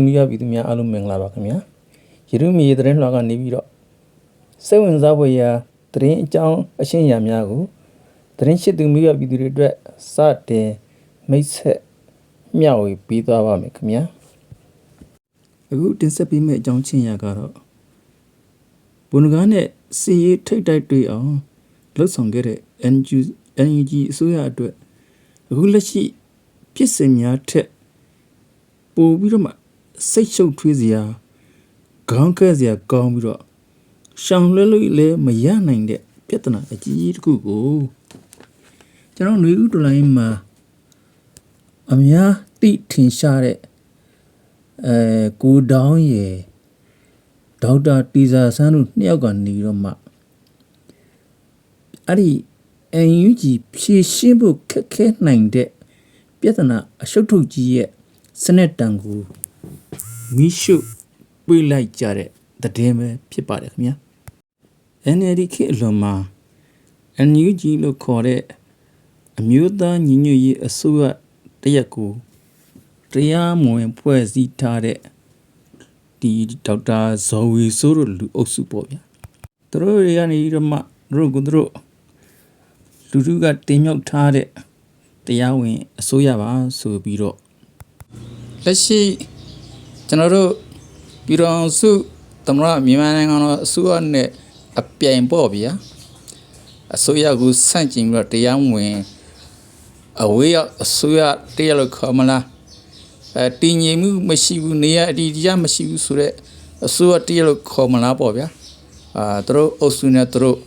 သူမိဘပြည်သူများအားလုံးမင်္ဂလာပါခင်ဗျာယေရုမီသတင်းလွှာကနေပြီးတော့စိတ်ဝင်စားဖွယ်ရာသတင်းအကြောင်းအရှင်းအရာများကိုသတင်းရှိသူမိဘပြည်သူတွေအတွက်စတင်မိတ်ဆက်မျှဝေပေးသွားပါမယ်ခင်ဗျာအခုတင်ဆက်ပေးမယ့်အကြောင်းချင်းရာကတော့ဘုံကားနဲ့စီရေးထိတ်တိုက်တွေ့အောင်လှုပ်ဆောင်ခဲ့တဲ့ NUG အစိုးရအတွက်အခုလက်ရှိဖြစ်စဉ်များထက်ပို့ပြီးတော့မှစိတ်ရှုပ်ထွေးစရာခေါင်းကဲစရာကောင်းပြီးတော့ရှောင်လွှဲလို့လည်းမရနိုင်တဲ့ပြဿနာအကြီးတစ်ခုကိုကျွန်တော်ຫນွေဥတလိုင်းမှာအများသိထင်ရှားတဲ့ကိုတောင်းရယ်ဒေါက်တာတီဇာဆန်းတို့နှစ်ယောက်ကနေတော့မှအဲ့ဒီ NUG ဖြည့်ရှင်းဖို့ခက်ခဲနိုင်တဲ့ပြဿနာအရှုပ်ထုတ်ကြီးရဲ့စနစ်တန်ကိုမိရှုပြေးလိုက်ကြတဲ့သတင်းပဲဖြစ်ပါတယ်ခင်ဗျာ NLD ခေတ်အလွန်မှာ NUG လို့ခေါ်တဲ့အမျိုးသားညီညွတ်ရေးအစိုးရတရက်ကိုတရားမဝင်ဖွဲ့စည်းထားတဲ့ဒီဒေါက်တာဇော်ဝေစိုးတို့လူအုပ်စုပေါ့ဗျာသူတို့တွေကနေတော့မှသူတို့လူထုကတင်မြှောက်ထားတဲ့တရားဝင်အစိုးရပါဆိုပြီးတော့လက်ရှိကျွန်တော်တို့ပြည်တော်စုသမ္မတမြန်မာနိုင်ငံတော်အစိုးရနဲ့အပြိုင်ပေါ့ဗျာအစိုးရကိုဆန့်ကျင်ပြီးတော့တရားဝင်အဝေးရောက်အစိုးရတရားလို့ခေါ်မလားတည်ငြိမ်မှုမရှိဘူးနေရာအတီးတရားမရှိဘူးဆိုတော့အစိုးရတရားလို့ခေါ်မလားပေါ့ဗျာသူတို့အုပ်စုနဲ့သူတို့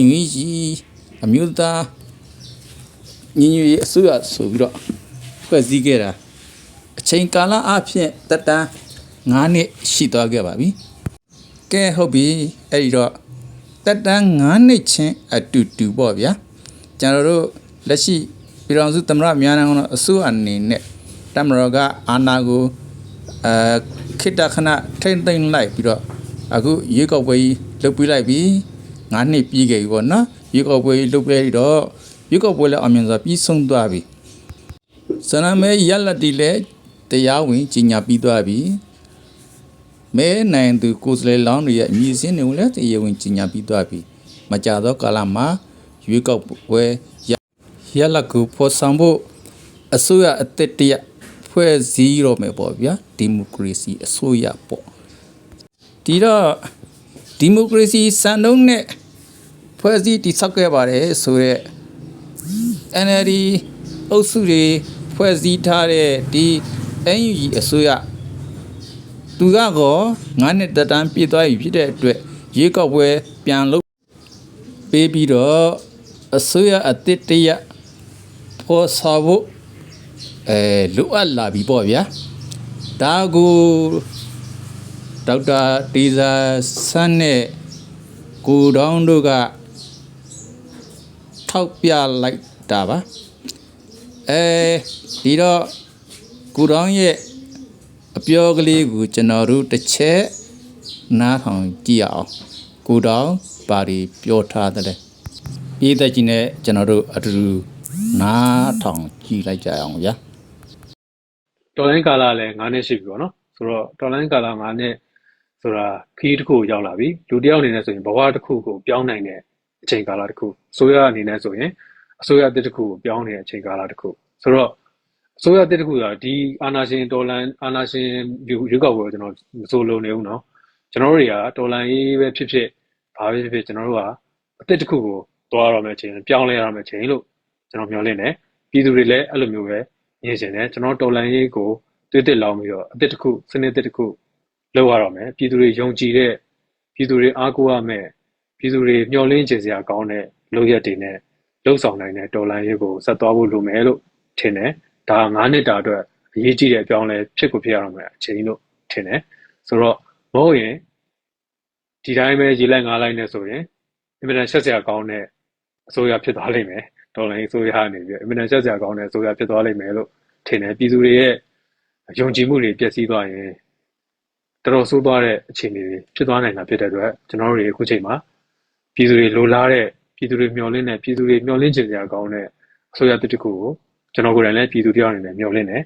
NUG အမျိုးသားညီညွတ်ရေးအစိုးရဆိုပြီးတော့ဖွဲ့စည်းခဲ့တာအချိန်ကာလအဖြစ်တက်တန်း9နှစ်ရှိသွားခဲ့ပါပြီကဲဟုတ်ပြီအဲ့ဒီတော့တက်တန်း9နှစ်ချင်းအတူတူပေါ့ဗျာကျွန်တော်တို့လက်ရှိပြည်တော်စုသမ္မတမြန်မာနိုင်ငံတော်အစိုးရအနေနဲ့တမတော်ကအာဏာကိုခိတ္တခဏထိမ့်သိမ့်လိုက်ပြီးတော့အခုရွေးကောက်ပွဲကြီးလုပ်ပြီးလိုက်ပြီ9နှစ်ပြီးခဲ့ပြီပေါ့နော်ရွေးကောက်ပွဲကြီးလုပ်ပြီးတော့ရွေးကောက်ပွဲလည်းအောင်မြင်စွာပြီးဆုံးသွားပြီစနမဲရလက်တီလည်းတရားဝင်ကြီးညာပြီးသွားပြီမဲနိုင်သူကိုယ်စားလှယ်လောင်းတွေရဲ့အမည်စင်းတွေကိုလည်းတရားဝင်ကြီးညာပြီးသွားပြီမကြာသောကာလမှာရွေးကောက်ပွဲရလက်ကိုဖော်ဆောင်ဖို့အစိုးရအသစ်တရဖွဲ့စည်းရမယ်ပေါ့ဗျာဒီမိုကရေစီအစိုးရပေါ့ဒီတော့ဒီမိုကရေစီစံနှုန်းနဲ့ဖွဲ့စည်းတည်ဆောက်ခဲ့ပါတယ်ဆိုတော့ NLD အုပ်စုတွေဖွဲ့စည်းထားတဲ့ဒီ NUG အစိုးရသူကော9နှစ်တက်တန်းပြည့်သွားပြီဖြစ်တဲ့အတွက်ရွေးကောက်ပွဲပြန်လုပ်ပေးပြီးတော့အစိုးရအသစ်တရပေါ်ဆောင်ဖို့လိုအပ်လာပြီပေါ့ဗျာဒါကိုဒေါက်တာတီဇာဆန်းနဲ့ကိုတောင်းတို့ကထောက်ပြလိုက်တာပါဒီတော့ကိုတောင်းရဲ့အပြောကလေးကိုကျွန်တော်တို့တစ်ချက်နားထောင်ကြည့်အောင်ကိုတောင်းပါရီပြောထားတယ်ပြည်သက်ကြီးနဲ့ကျွန်တော်တို့အတူတူနားထောင်ကြည့်လိုက်ကြအောင်ဗျာတော်လိုင်းကာလလည်း9နှစ်ရှိပြီပေါ့နော်ဆိုတော့တော်လိုင်းကာလ9နှစ်ဆိုတာခီးတစ်ခုရောက်လာပြီလူတယောက်အနေနဲ့ဆိုရင်ဘဝတစ်ခုကိုပြောင်းနိုင်တဲ့အချိန်ကာလတစ်ခုအစိုးရအနေနဲ့ဆိုရင်အစိုးရတစ်ခုကိုပြောင်းနေတဲ့အချိန်ကာလတစ်ခုဆိုတော့အစိုးရတစ်ခုကဒီအာဏာရှင်တော်လိုင်းအာဏာရှင်ရွေးကောက်ပွဲကိုကျွန်တော်မစိုးလုံးနေဘူးเนาะကျွန်တော်တို့တွေကတော်လိုင်းရေးပဲဖြစ်ဖြစ်ဘာပဲဖြစ်ဖြစ်ကျွန်တော်တို့ကအတစ်ခုကိုသွားရမယ့်အချိန်ပြောင်းလဲရမယ့်အချိန်လို့ကျွန်တော်မျှော်လင့်တယ်ပြည်သူတွေလည်းအဲ့လိုမျိုးပဲမြင်ရှင်တယ်ကျွန်တော်တော်လိုင်းရေးကိုသွေးတစ်လောင်းပြီးတော့အတစ်ခုစနစ်တစ်ခုလောက်ရတော့မယ်ပြည်သူတွေယုံကြည်တဲ့ပြည်သူတွေအားကိုးရမယ်ပြည်သူတွေမျှော်လင့်ချင်စရာကောင်းတဲ့လုပ်ရက်တွေနဲ့လှုပ်ဆောင်နိုင်တဲ့တော်လိုင်းရေးကိုဆက်သွားဖို့လိုမယ်လို့ထင်တယ်ဒါ9နှစ်တာအတွက်အရေးကြီးတဲ့အကြောင်းလဲဖြစ်ကိုဖြစ်ရတော့မယ်အချိန်လို့ထင်တယ်ဆိုတော့မဟုတ်ရင်ဒီတိုင်းပဲရေလိုက်9လိုက်နဲ့ဆိုရင်အင်မတန်ဆက်စရာကောင်းတဲ့အစိုးရဖြစ်သွားလိမ့်မယ်တော်လိုင်းအစိုးရအနေနဲ့အင်မတန်ဆက်စရာကောင်းတဲ့အစိုးရဖြစ်သွားလိမ့်မယ်လို့ထင်တယ်ပြည်သူတွေရဲ့ယုံကြည်မှုတွေပျက်စီးသွားရင်တော်တော်ဆိုးသွားတဲ့အခြေအနေတွေဖြစ်သွားနိုင်တာဖြစ်တဲ့အတွက်ကျွန်တော်တို့တွေအခုချိန်မှာပြည်သူတွေလိုလားတဲ့ပြည်သူတွေမျှော်လင့်တဲ့ပြည်သူတွေမျှော်လင့်ချင်စရာကောင်းတဲ့အစိုးရတစ်ခုကိုကျွန်တော်ကိုယ်တိုင်လည်းပြည်သူတယောက်အနေနဲ့မျှော်လင့်တယ်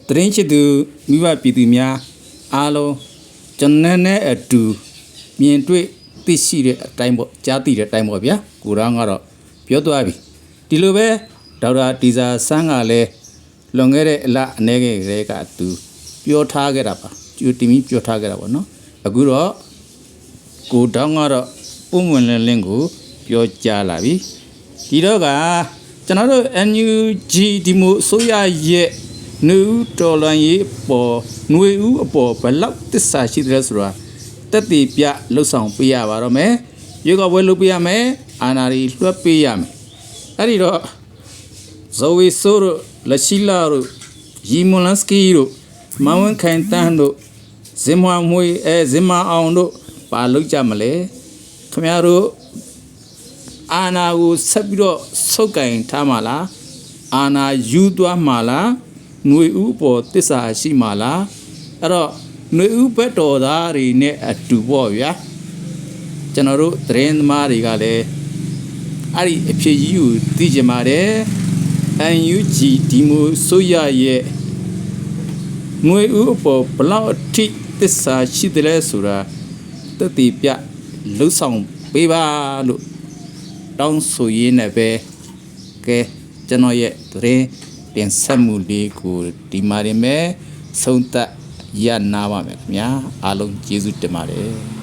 တရင်ချစ်သူမိဘပြည်သူများအားလုံးကျွန်တော်နဲ့အတူမြင်တွေ့သိရှိတဲ့အတိုင်းပေါ့ကြားသိတဲ့အတိုင်းပေါ့ဗျာကိုရောင်းကတော့ပြောသွားပြီဒီလိုပဲဒေါက်တာတီဇာဆန်းကလည်းလွန်ခဲ့တဲ့အလအနေငယ်ကလေးကသူပြောထားခဲ့တာပါကျူတင်ပြီးပြောထားခဲ့တာပေါ့နော်အခုတော့ကိုတောင်းကတော့ပုံဝင်လင်းလင်းကိုပြောကြားလာပြီဒီတော့ကကျွန်တော်တို့ NUG ဒီမိုဆိုရရဲ့နူတော်လန်ရေးပေါ်ຫນွေဦးအပေါ်ဘလောက်တစ္ဆာရှိတယ်ဆိုတာတက်တည်ပြလှုပ်ဆောင်ပေးရပါတော့မယ်ရွေးကောက်ပွဲလုပ်ပေးရမယ်အာဏာရီလွှတ်ပေးရမယ်အဲ့ဒီတော့ဇိုဝီဆိုတို့လက်ရှိလာတို့ရီမွန်လန်စကီတို့မန်ဝန်ခိုင်တန်းတို့ဇင်မွာမွေဇင်မအောင်တို့ပါလောက်ကြမလဲခင်ဗျားတို့အာဏာကိုဆက်ပြီးတော့ဆုတ်ကင်ထားမှာလားအာဏာယူသွားမှာလားຫນွေဦးပေါ်တစ္ဆာရှိမှာလားအဲ့တော့ຫນွေဦးဘက်တော်သားတွေနဲ့အတူပေါ့ဗျာကျွန်တော်တို့သတင်းသမားတွေကလည်းအဲ့ဒီအဖြစ်ကြီးကိုသိကြပါတယ် NUG ဒီမိုဆိုရရဲ့ຫນွေဦးအပေါ်ဘလောက်အထိတစ္ဆာရှိတယ်လဲဆိုတာတက်တည်ပြလှုပ်ဆောင်ပေးပါလို့တောင်းဆိုရင်းနဲ့ပဲကဲကျွန်တော်ရဲ့သတင်းတင်ဆက်မှုလေးကိုဒီမှာနေမယ်ဆုံးသက်ရနာပါမယ်ခင်ဗျာအားလုံးကျေးဇူးတင်ပါတယ်